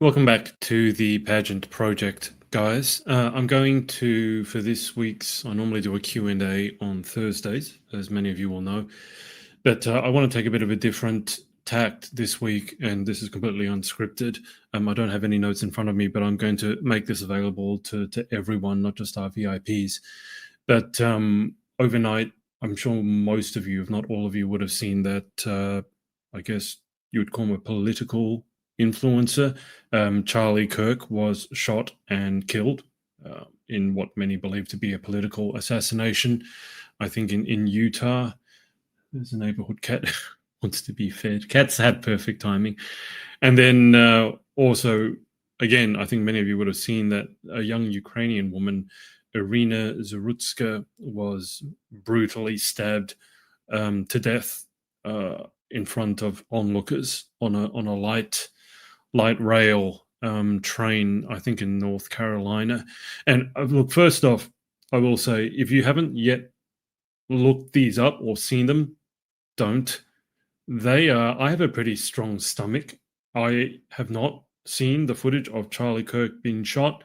Welcome back to the Pageant project, guys. I'm going to, for this week's, I normally do a Q&A on Thursdays, as many of you will know. But I want to take a bit of a different tact this week, and this is completely unscripted. I don't have any notes in front of me, but I'm going to make this available to everyone, not just our VIPs. But overnight, I'm sure most of you, if not all of you, would have seen that, I guess you would call him a political influencer. Charlie Kirk was shot and killed in what many believe to be a political assassination. I think in Utah, there's a neighborhood cat wants to be fed. Cats had perfect timing. And then also, again, I think many of you would have seen that a young Ukrainian woman, Iryna Zarutska, was brutally stabbed to death in front of onlookers on a light rail train, I think in North Carolina. And look, first off, I will say, if you haven't yet looked these up or seen them, don't. I have a pretty strong stomach. I have not seen the footage of Charlie Kirk being shot.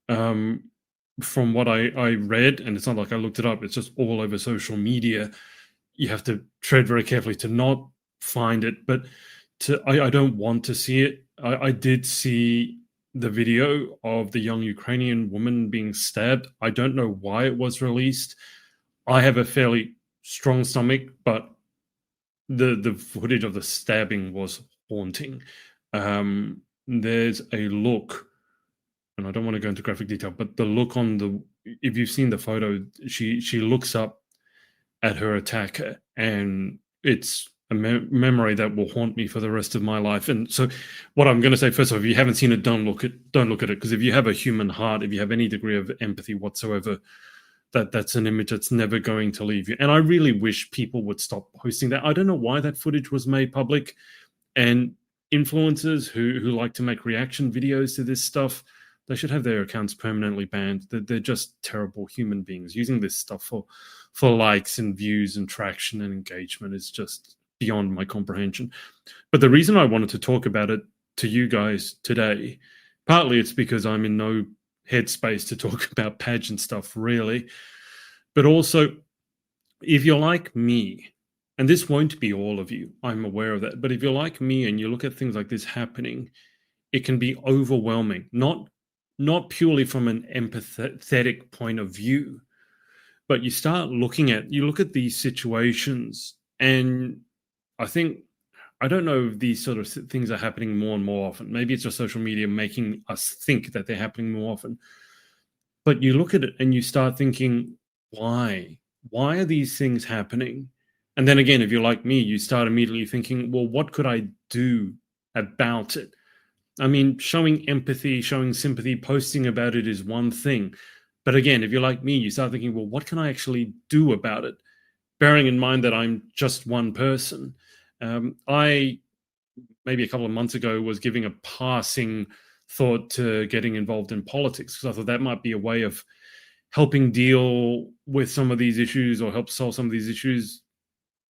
From what I read, and it's not like I looked it up, it's just all over social media. You have to tread very carefully to not find it, but I don't want to see it. I did see the video of the young Ukrainian woman being stabbed. I don't know why it was released. I have a fairly strong stomach, but the footage of the stabbing was haunting. There's a look, and I don't want to go into graphic detail, but the look if you've seen the photo, she looks up at her attacker, and it's a memory that will haunt me for the rest of my life. And so what I'm going to say, first of all, if you haven't seen it, don't look at it, because if you have a human heart, if you have any degree of empathy whatsoever, that's an image that's never going to leave you. And I really wish people would stop posting that. I don't know why that footage was made public, and influencers who like to make reaction videos to this stuff, they should have their accounts permanently banned. They're just terrible human beings. Using this stuff for likes and views and traction and engagement is just beyond my comprehension. But the reason I wanted to talk about it to you guys today, partly it's because I'm in no headspace to talk about pageant stuff, really. But also, if you're like me, and this won't be all of you, I'm aware of that, but if you're like me and you look at things like this happening, it can be overwhelming, not purely from an empathetic point of view, but you look at these situations, and I don't know if these sort of things are happening more and more often. Maybe it's just social media making us think that they're happening more often. But you look at it and you start thinking, why? Why are these things happening? And then again, if you're like me, you start immediately thinking, well, what could I do about it? I mean, showing empathy, showing sympathy, posting about it is one thing. But again, if you're like me, you start thinking, well, what can I actually do about it? Bearing in mind that I'm just one person. I, maybe a couple of months ago, was giving a passing thought to getting involved in politics, because I thought that might be a way of helping deal with some of these issues or help solve some of these issues.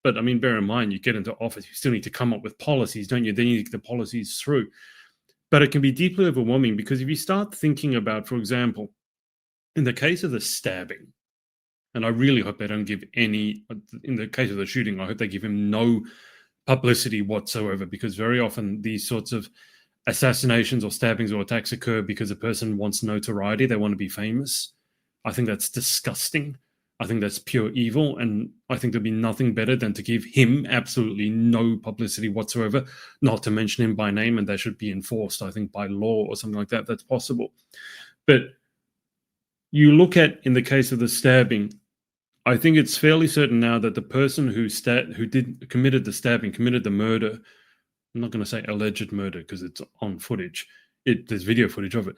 But I mean, bear in mind, you get into office, you still need to come up with policies, don't you? Then you need to get the policies through. But it can be deeply overwhelming, because if you start thinking about, for example, in the case of the stabbing, and I really hope they don't give any, in the case of the shooting, I hope they give him no publicity whatsoever, because very often these sorts of assassinations or stabbings or attacks occur because a person wants notoriety. They want to be famous. I think that's disgusting. I think that's pure evil. And I think there'd be nothing better than to give him absolutely no publicity whatsoever, not to mention him by name. And that should be enforced, I think, by law or something like that. That's possible. But you look at, in the case of the stabbing, I think it's fairly certain now that the person who committed the stabbing, committed the murder, I'm not going to say alleged murder because it's on footage. There's video footage of it.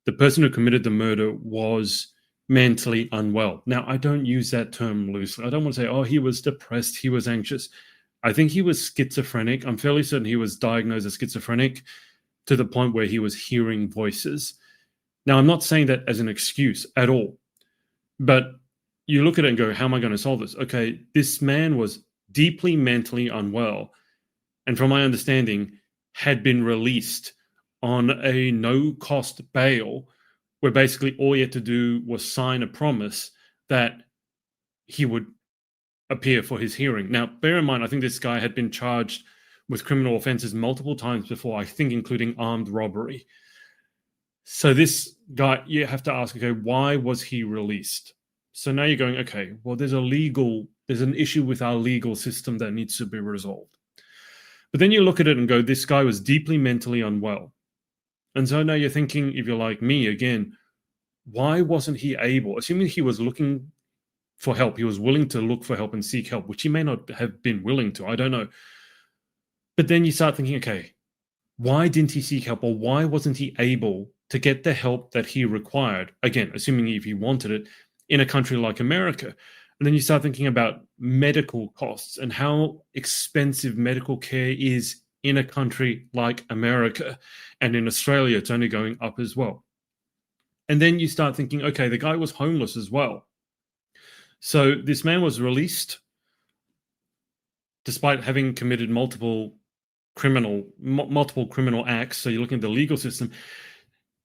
The person who committed the murder was mentally unwell. Now, I don't use that term loosely. I don't want to say, oh, he was depressed, he was anxious. I think he was schizophrenic. I'm fairly certain he was diagnosed as schizophrenic to the point where he was hearing voices. Now, I'm not saying that as an excuse at all, but you look at it and go, how am I going to solve this? Okay, this man was deeply mentally unwell, and from my understanding, had been released on a no-cost bail, where basically all he had to do was sign a promise that he would appear for his hearing. Now, bear in mind, I think this guy had been charged with criminal offenses multiple times before, I think including armed robbery. So this guy, you have to ask, okay, why was he released? So now you're going, okay, well, there's an issue with our legal system that needs to be resolved. But then you look at it and go, this guy was deeply mentally unwell. And so now you're thinking, if you're like me again, why wasn't he able, assuming he was looking for help, he was willing to look for help and seek help, which he may not have been willing to, I don't know. But then you start thinking, okay, why didn't he seek help, or why wasn't he able to get the help that he required? Again, assuming if he wanted it, in a country like America. And then you start thinking about medical costs and how expensive medical care is in a country like America. And in Australia, it's only going up as well. And then you start thinking, okay, the guy was homeless as well. So this man was released despite having committed multiple criminal acts. So you're looking at the legal system.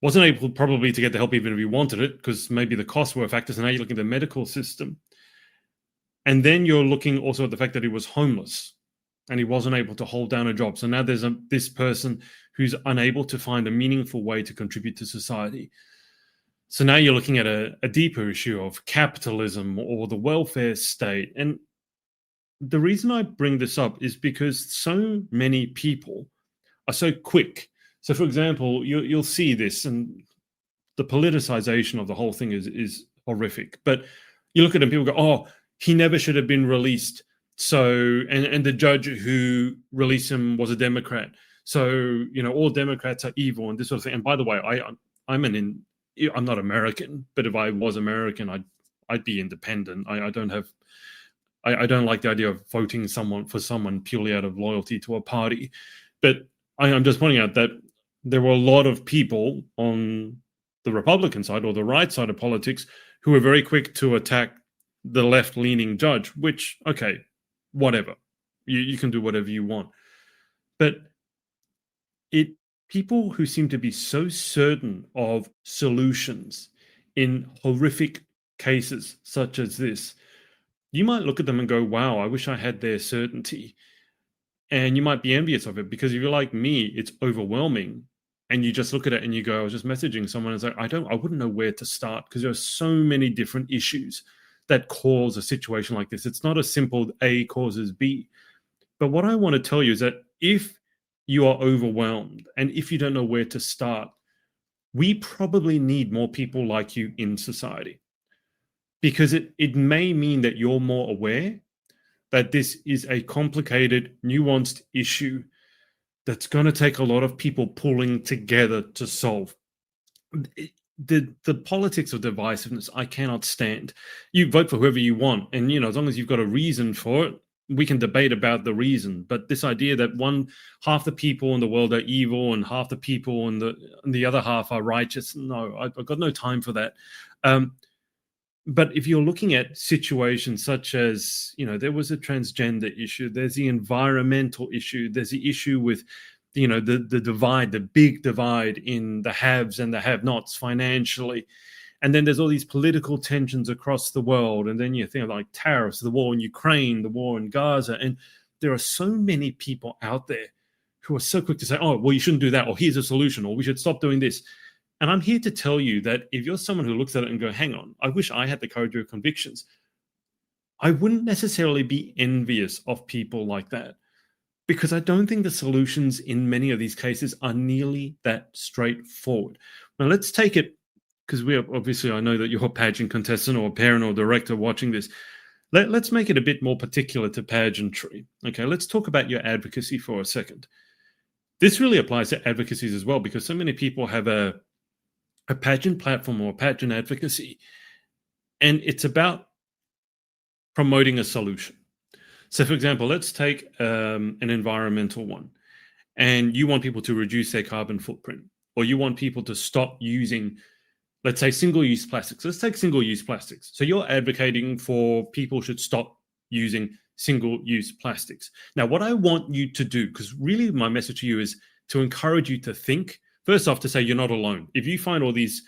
Wasn't able probably to get the help even if he wanted it, because maybe the costs were factors. And now you're looking at the medical system. And then you're looking also at the fact that he was homeless and he wasn't able to hold down a job. So now there's this person who's unable to find a meaningful way to contribute to society. So now you're looking at a deeper issue of capitalism or the welfare state. And the reason I bring this up is because so many people are so quick. So, for example, you'll see this, and the politicization of the whole thing is horrific. But you look at it and people go, oh, he never should have been released. So, and the judge who released him was a Democrat. So, all Democrats are evil and this sort of thing. And by the way, I'm not American, but if I was American, I'd be independent. I don't like the idea of voting for someone purely out of loyalty to a party. But I'm just pointing out that there were a lot of people on the Republican side or the right side of politics who were very quick to attack the left-leaning judge, which, okay, whatever. You can do whatever you want. But people who seem to be so certain of solutions in horrific cases such as this, you might look at them and go, wow, I wish I had their certainty. And you might be envious of it, because if you're like me, it's overwhelming. And you just look at it and you go, I was just messaging someone and it's like, I wouldn't know where to start, because there are so many different issues that cause a situation like this. It's not a simple A causes B. But what I want to tell you is that if you are overwhelmed and if you don't know where to start, we probably need more people like you in society, because it may mean that you're more aware that this is a complicated, nuanced issue that's going to take a lot of people pulling together to solve. The politics of divisiveness, I cannot stand. You vote for whoever you want, and as long as you've got a reason for it, we can debate about the reason. But this idea that half the people in the world are evil and half the people in the other half are righteous, no, I've got no time for that. But if you're looking at situations such as, there was a transgender issue, there's the environmental issue, there's the issue with, the divide, the big divide in the haves and the have-nots financially. And then there's all these political tensions across the world. And then you think like tariffs, the war in Ukraine, the war in Gaza. And there are so many people out there who are so quick to say, oh, well, you shouldn't do that, or here's a solution, or we should stop doing this. And I'm here to tell you that if you're someone who looks at it and go, hang on, I wish I had the courage of convictions, I wouldn't necessarily be envious of people like that, because I don't think the solutions in many of these cases are nearly that straightforward. Now, let's take it, because I know that you're a pageant contestant or a parent or director watching this. Let's make it a bit more particular to pageantry. Okay, let's talk about your advocacy for a second. This really applies to advocacies as well, because so many people have a pageant platform or pageant advocacy, and it's about promoting a solution. So, for example, let's take an environmental one, and you want people to reduce their carbon footprint, or you want people to stop using, let's say, single-use plastics. Let's take single-use plastics. So you're advocating for people should stop using single-use plastics. Now, what I want you to do, because really my message to you is to encourage you to think, first off, to say you're not alone. If you find all these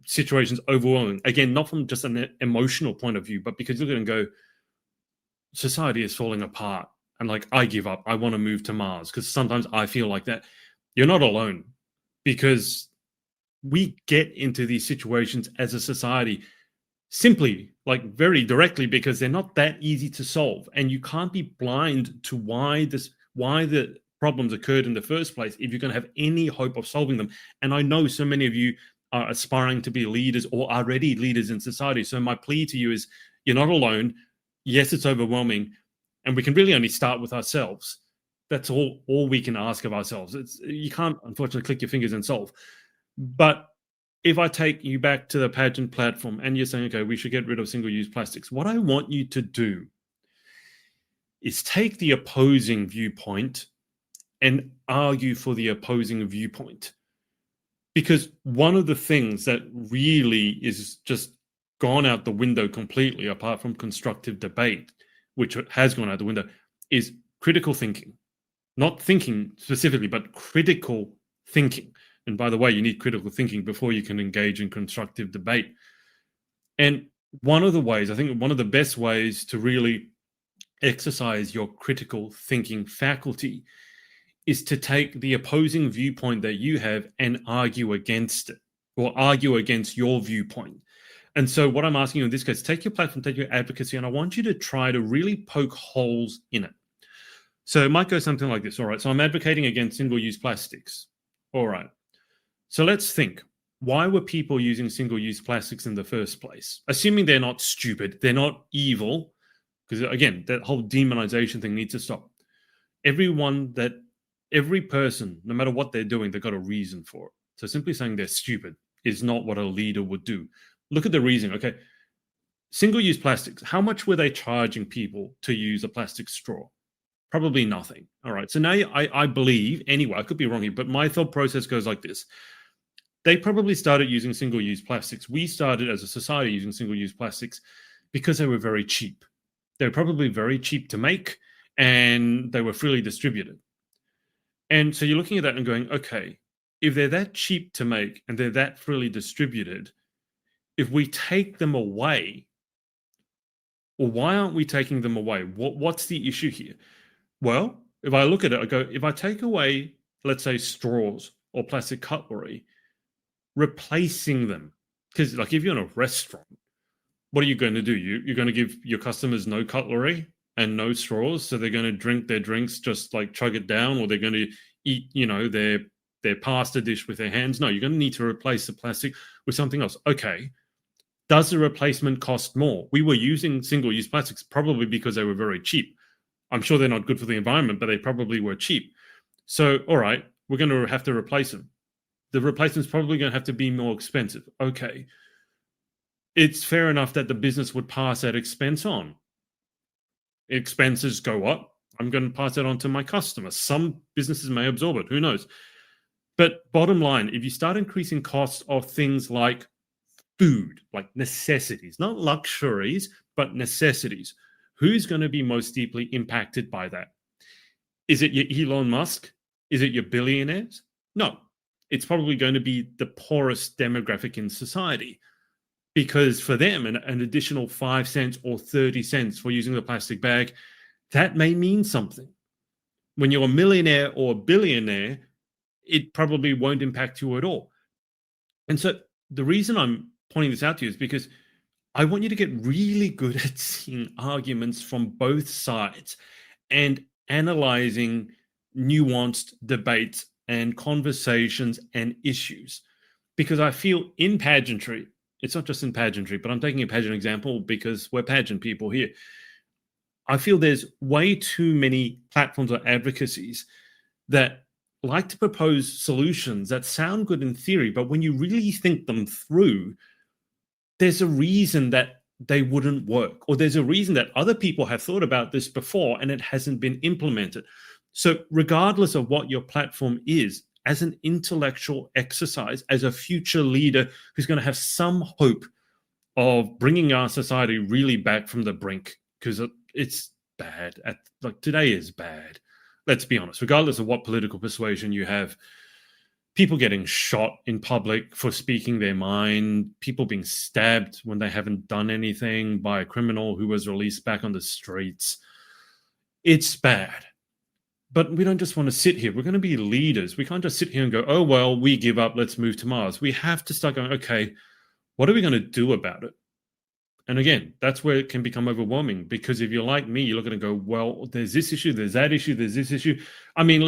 situations overwhelming, again, not from just an emotional point of view, but because you're going to go, society is falling apart, and like, I give up, I want to move to Mars, because sometimes I feel like that. You're not alone, because we get into these situations as a society simply, like very directly, because they're not that easy to solve, and you can't be blind to why the problems occurred in the first place if you're going to have any hope of solving them. And I know so many of you are aspiring to be leaders or are already leaders in society. So my plea to you is, you're not alone. Yes, it's overwhelming, and we can really only start with ourselves. That's all we can ask of ourselves. You can't, unfortunately, click your fingers and solve. But if I take you back to the Pageant platform and you're saying, okay, we should get rid of single-use plastics, what I want you to do is take the opposing viewpoint and argue for the opposing viewpoint. Because one of the things that really is just gone out the window completely, apart from constructive debate, which has gone out the window, is critical thinking. Not thinking specifically, but critical thinking. And by the way, you need critical thinking before you can engage in constructive debate. And one of the ways, I think one of the best ways to really exercise your critical thinking faculty is to take the opposing viewpoint that you have and argue against it, or argue against your viewpoint. And so what I'm asking you in this case, take your platform, take your advocacy, and I want you to try to really poke holes in it. So it might go something like this. All right, so I'm advocating against single-use plastics. All right. So let's think, why were people using single-use plastics in the first place? Assuming they're not stupid, they're not evil, because again, that whole demonization thing needs to stop. Every person, no matter what they're doing, they've got a reason for it. So simply saying they're stupid is not what a leader would do. Look at the reason, okay? Single-use plastics, how much were they charging people to use a plastic straw? Probably nothing. All right, so now I believe, anyway, I could be wrong here, but my thought process goes like this. They probably started using single-use plastics. We started as a society using single-use plastics because they were very cheap. They were probably very cheap to make, and they were freely distributed. And so you're looking at that and going, okay, if they're that cheap to make and they're that freely distributed, if we take them away, or why aren't we taking them away? What's the issue here? Well, if I look at it, I go, if I take away, let's say, straws or plastic cutlery, replacing them, because like if you're in a restaurant, what are you going to do? You're going to give your customers no cutlery and no straws, so they're going to drink their drinks, just like chug it down, or they're going to eat, their pasta dish with their hands. No, you're going to need to replace the plastic with something else. Okay, does the replacement cost more? We were using single-use plastics probably because they were very cheap. I'm sure they're not good for the environment, but they probably were cheap. So, all right, we're going to have to replace them. The replacement's probably going to have to be more expensive. Okay, it's fair enough that the business would pass that expense on. Expenses go up, I'm going to pass that on to my customers. Some businesses may absorb it, who knows? But bottom line, if you start increasing costs of things like food, like necessities, not luxuries, but necessities, who's going to be most deeply impacted by that? Is it your Elon Musk? Is it your billionaires? No, it's probably going to be the poorest demographic in society. Because for them, an additional 5 cents or 30 cents for using the plastic bag, that may mean something. When you're a millionaire or a billionaire, it probably won't impact you at all. And so the reason I'm pointing this out to you is because I want you to get really good at seeing arguments from both sides and analyzing nuanced debates and conversations and issues. Because I feel in pageantry, it's not just in pageantry, but I'm taking a pageant example because we're pageant people here. I feel there's way too many platforms or advocacies that like to propose solutions that sound good in theory, but when you really think them through, there's a reason that they wouldn't work, or there's a reason that other people have thought about this before and it hasn't been implemented. So regardless of what your platform is, as an intellectual exercise, as a future leader who's going to have some hope of bringing our society really back from the brink, because it's bad. Today is bad. Let's be honest. Regardless of what political persuasion you have, people getting shot in public for speaking their mind, people being stabbed when they haven't done anything by a criminal who was released back on the streets. It's bad. But we don't just want to sit here. We're going to be leaders. We can't just sit here and go, oh, well, we give up. Let's move to Mars. We have to start going, okay, what are we going to do about it? And again, that's where it can become overwhelming, because if you're like me, you're going to go, well, there's this issue, there's that issue, there's this issue. I mean,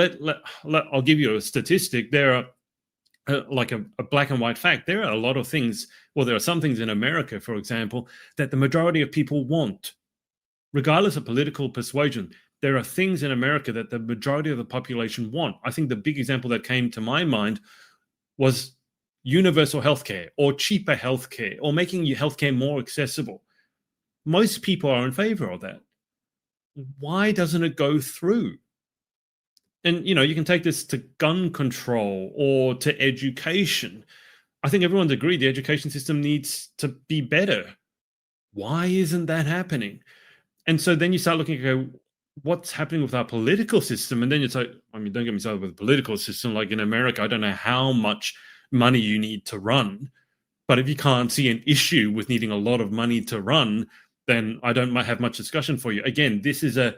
I'll give you a statistic. There are like a black and white fact. There are a lot of things, well, there are some things in America, for example, that the majority of people want, regardless of political persuasion. There are things in America that the majority of the population want. I think the big example that came to my mind was universal healthcare, or cheaper healthcare, or making your healthcare more accessible. Most people are in favor of that. Why doesn't it go through? And, you can take this to gun control or to education. I think everyone's agreed the education system needs to be better. Why isn't that happening? And so then you start looking and go, what's happening with our political system? And then it's like, I mean, don't get me started with the political system. Like in America, I don't know how much money you need to run, but if you can't see an issue with needing a lot of money to run, then I don't have much discussion for you. Again, this video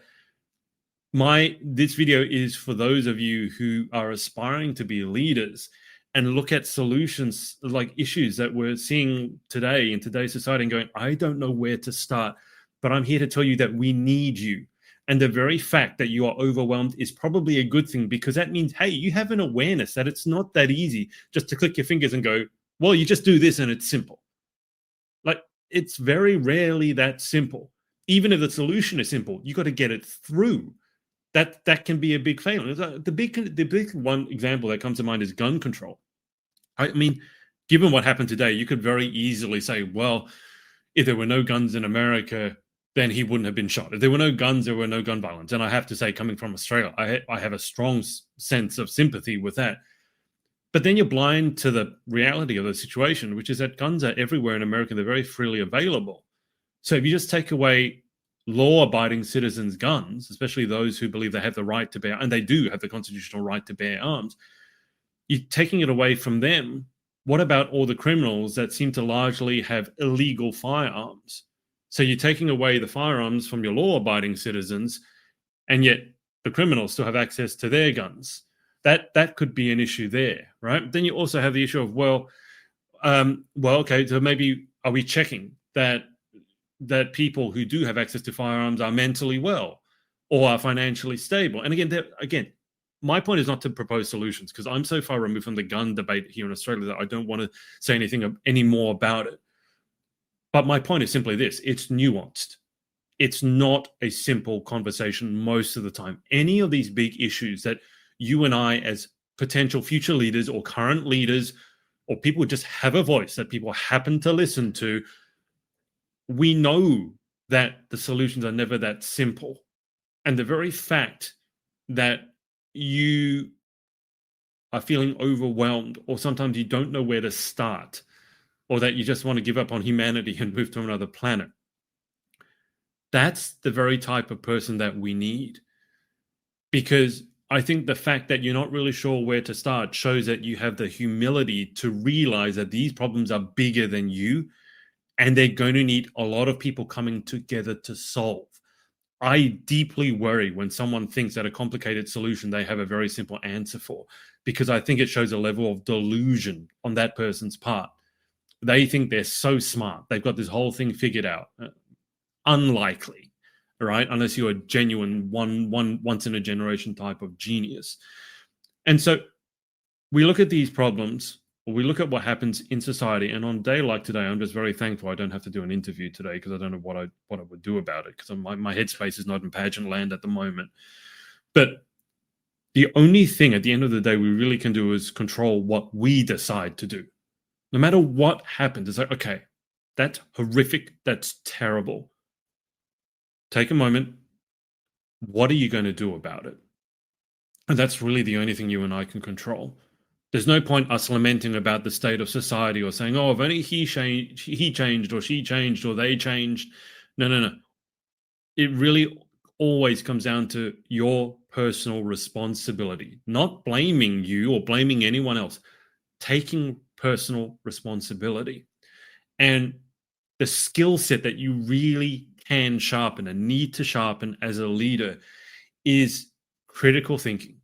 is for those of you who are aspiring to be leaders and look at solutions, like issues that we're seeing today in today's society, and going, I don't know where to start, but I'm here to tell you that we need you. And the very fact that you are overwhelmed is probably a good thing, because that means, hey, you have an awareness that it's not that easy just to click your fingers and go, well, you just do this and it's simple. Like, it's very rarely that simple. Even if the solution is simple, you got to get it through. That can be a big failure. The big one example that comes to mind is gun control. I mean, given what happened today, you could very easily say, well, if there were no guns in America, then he wouldn't have been shot. If there were no guns, there were no gun violence. And I have to say, coming from Australia, I have a strong sense of sympathy with that. But then you're blind to the reality of the situation, which is that guns are everywhere in America. They're very freely available. So if you just take away law-abiding citizens' guns, especially those who believe they have the right to bear, and they do have the constitutional right to bear arms, you're taking it away from them. What about all the criminals that seem to largely have illegal firearms? So you're taking away the firearms from your law-abiding citizens, and yet the criminals still have access to their guns. That could be an issue there, right? Then you also have the issue of, okay, so maybe are we checking that people who do have access to firearms are mentally well or are financially stable? And again, my point is not to propose solutions, because I'm so far removed from the gun debate here in Australia that I don't want to say anything any more about it. But my point is simply this: it's nuanced. It's not a simple conversation most of the time. Any of these big issues that you and I, as potential future leaders or current leaders, or people who just have a voice that people happen to listen to, we know that the solutions are never that simple. And the very fact that you are feeling overwhelmed, or sometimes you don't know where to start, or that you just want to give up on humanity and move to another planet, that's the very type of person that we need. Because I think the fact that you're not really sure where to start shows that you have the humility to realize that these problems are bigger than you, and they're going to need a lot of people coming together to solve. I deeply worry when someone thinks that a complicated solution they have a very simple answer for, because I think it shows a level of delusion on that person's part. They think they're so smart. They've got this whole thing figured out. Unlikely, right? Unless you're a genuine once in a generation type of genius. And so we look at these problems, or we look at what happens in society. And on a day like today, I'm just very thankful I don't have to do an interview today, because I don't know what I would do about it, because my headspace is not in pageant land at the moment. But the only thing at the end of the day we really can do is control what we decide to do. No matter what happens, it's like, okay, that's horrific. That's terrible. Take a moment. What are you going to do about it? And that's really the only thing you and I can control. There's no point us lamenting about the state of society, or saying, oh, if only he changed, or she changed, or they changed. No. It really always comes down to your personal responsibility, not blaming you or blaming anyone else, taking personal responsibility. And the skill set that you really can sharpen and need to sharpen as a leader is critical thinking,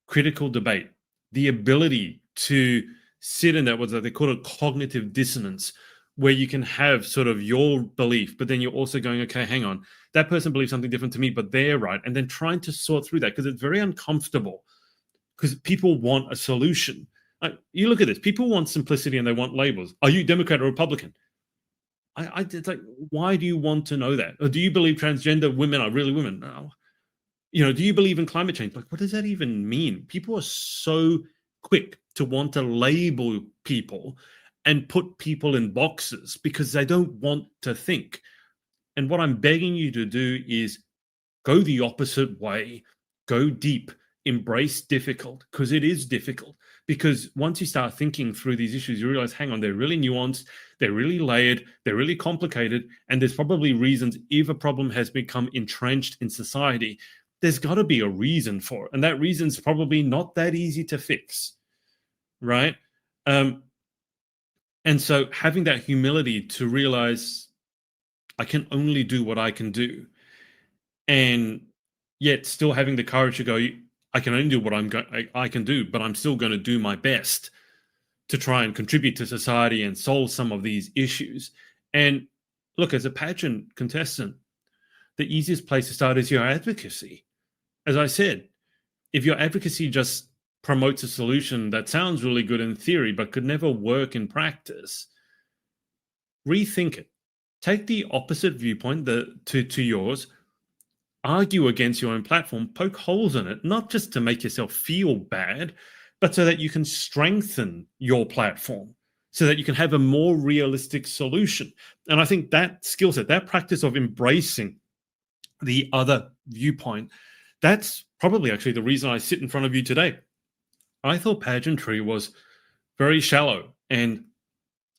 critical debate, the ability to sit in that, what they call it, cognitive dissonance, where you can have sort of your belief, but then you're also going, okay, hang on, that person believes something different to me, but they're right. And then trying to sort through that, because it's very uncomfortable, because people want a solution. Like, you look at this, people want simplicity and they want labels. Are you Democrat or Republican? It's like, why do you want to know that? Or do you believe transgender women are really women? No. Do you believe in climate change? Like, what does that even mean? People are so quick to want to label people and put people in boxes because they don't want to think. And what I'm begging you to do is go the opposite way, go deep, embrace difficult, because it is difficult. Because once you start thinking through these issues, you realize, hang on, they're really nuanced, they're really layered, they're really complicated, and there's probably reasons. If a problem has become entrenched in society, there's got to be a reason for it. And that reason's probably not that easy to fix, right? And so having that humility to realize I can only do what I can do, and yet still having the courage to go, I can only do what I can do, but I'm still going to do my best to try and contribute to society and solve some of these issues. And look, as a pageant contestant, the easiest place to start is your advocacy. As I said, if your advocacy just promotes a solution that sounds really good in theory but could never work in practice, rethink it. Take the opposite viewpoint to yours, argue against your own platform, poke holes in it, not just to make yourself feel bad, but so that you can strengthen your platform, so that you can have a more realistic solution. And I think that skill set, that practice of embracing the other viewpoint, that's probably actually the reason I sit in front of you today. I thought pageantry was very shallow, and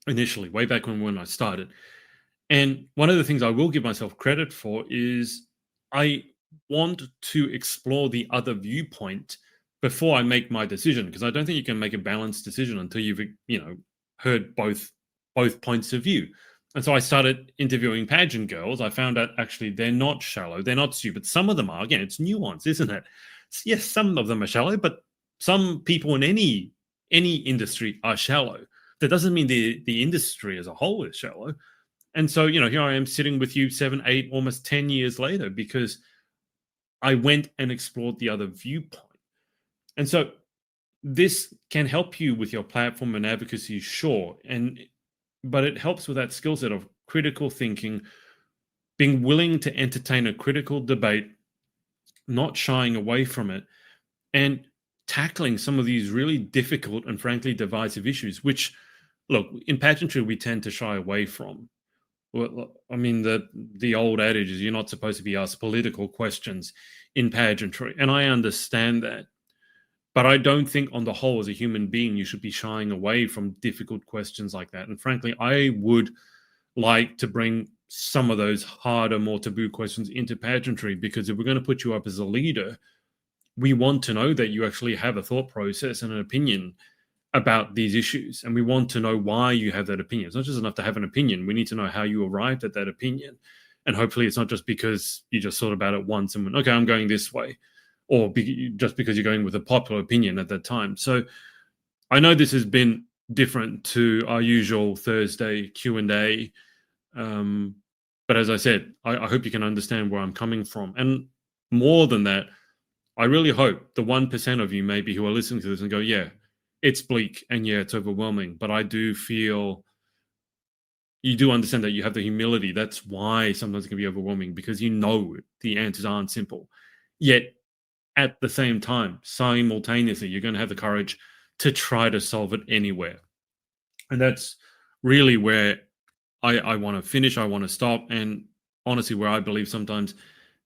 initially, way back when I started. And one of the things I will give myself credit for is I want to explore the other viewpoint before I make my decision, because I don't think you can make a balanced decision until you've heard both points of view. And so I started interviewing pageant girls. I found out actually they're not shallow, they're not stupid. Some of them are. Again, it's nuance, isn't it? Yes, some of them are shallow, but some people in any industry are shallow. That doesn't mean the industry as a whole is shallow. And so, here I am sitting with you 7, 8, almost 10 years later, because I went and explored the other viewpoint. And so this can help you with your platform and advocacy, sure. But it helps with that skill set of critical thinking, being willing to entertain a critical debate, not shying away from it, and tackling some of these really difficult and frankly divisive issues, which, look, in pageantry, we tend to shy away from. Well, I mean, the old adage is you're not supposed to be asked political questions in pageantry, and I understand that. But I don't think on the whole, as a human being, you should be shying away from difficult questions like that. And frankly, I would like to bring some of those harder, more taboo questions into pageantry, because if we're going to put you up as a leader, we want to know that you actually have a thought process and an opinion about these issues. And we want to know why you have that opinion. It's not just enough to have an opinion. We need to know how you arrived at that opinion. And hopefully it's not just because you just thought about it once and went, okay, I'm going this way, or just because you're going with a popular opinion at that time. So I know this has been different to our usual Thursday Q&A. But as I said, I hope you can understand where I'm coming from. And more than that, I really hope the 1% of you maybe who are listening to this and go, yeah, it's bleak and yeah, it's overwhelming. But I do feel you do understand that you have the humility. That's why sometimes it can be overwhelming, because the answers aren't simple. Yet at the same time, simultaneously, you're going to have the courage to try to solve it anywhere. And that's really where I want to finish. I want to stop. And honestly, where I believe sometimes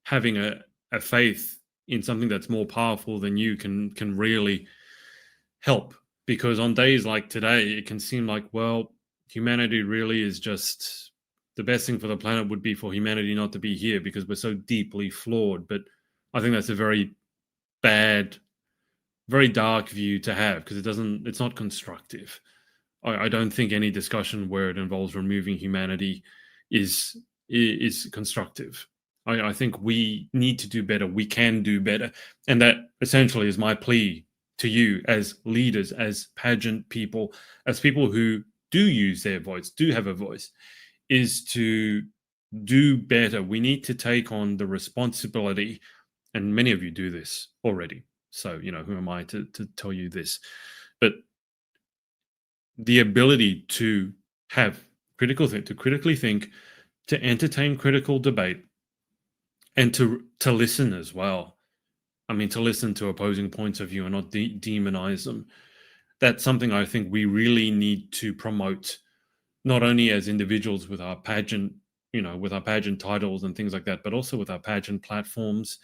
having a faith in something that's more powerful than you can really help. Because on days like today, it can seem like, well, humanity really is just the best thing for the planet would be for humanity not to be here because we're so deeply flawed. But I think that's a very bad, very dark view to have because it's not constructive. I don't think any discussion where it involves removing humanity is is constructive. I think we need to do better. We can do better, and that essentially is my plea to you as leaders, as pageant people, as people who do use their voice, do have a voice, is to do better. We need to take on the responsibility, and many of you do this already. So who am I to tell you this? But the ability to have to critically think, to entertain critical debate, and to listen as well. I mean, to listen to opposing points of view and not demonize them. That's something I think we really need to promote, not only as individuals with our pageant, with our pageant titles and things like that, but also with our pageant platforms,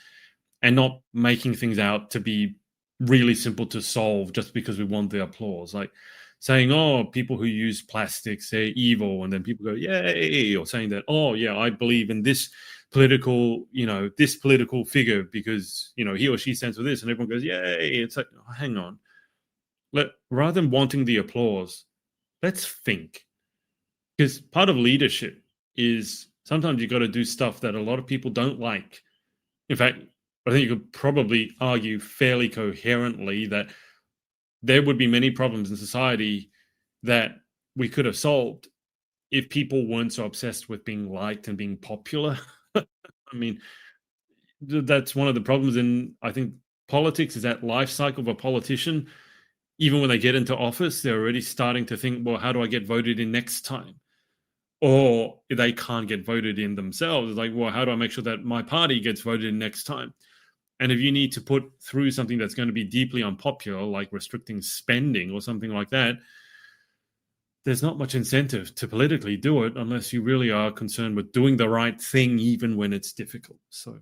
and not making things out to be really simple to solve just because we want the applause. Like saying, oh, people who use plastics, they're evil. And then people go, yay. Or saying that, oh, yeah, I believe in this political, this political figure because, he or she stands for this. And everyone goes, yay. It's like, oh, hang on. Rather than wanting the applause, let's think. Because part of leadership is sometimes you got to do stuff that a lot of people don't like. In fact, I think you could probably argue fairly coherently that there would be many problems in society that we could have solved if people weren't so obsessed with being liked and being popular. I mean, that's one of the problems in, I think, politics is that life cycle of a politician. Even when they get into office, they're already starting to think, well, how do I get voted in next time? Or if they can't get voted in themselves, it's like, well, how do I make sure that my party gets voted in next time? And if you need to put through something that's going to be deeply unpopular, like restricting spending or something like that, there's not much incentive to politically do it unless you really are concerned with doing the right thing, even when it's difficult. So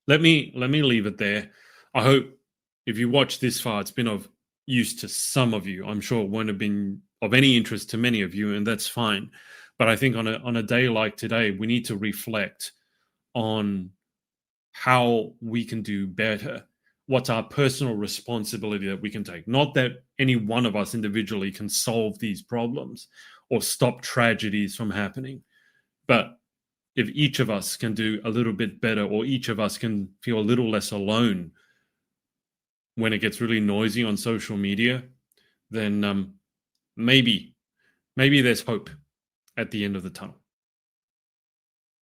let me leave it there. I hope if you watch this far, it's been of use to some of you. I'm sure it won't have been of any interest to many of you, and that's fine. But I think on a day like today, we need to reflect on how we can do better. What's our personal responsibility that we can take? Not that any one of us individually can solve these problems or stop tragedies from happening, but if each of us can do a little bit better, or each of us can feel a little less alone when it gets really noisy on social media, then maybe there's hope at the end of the tunnel.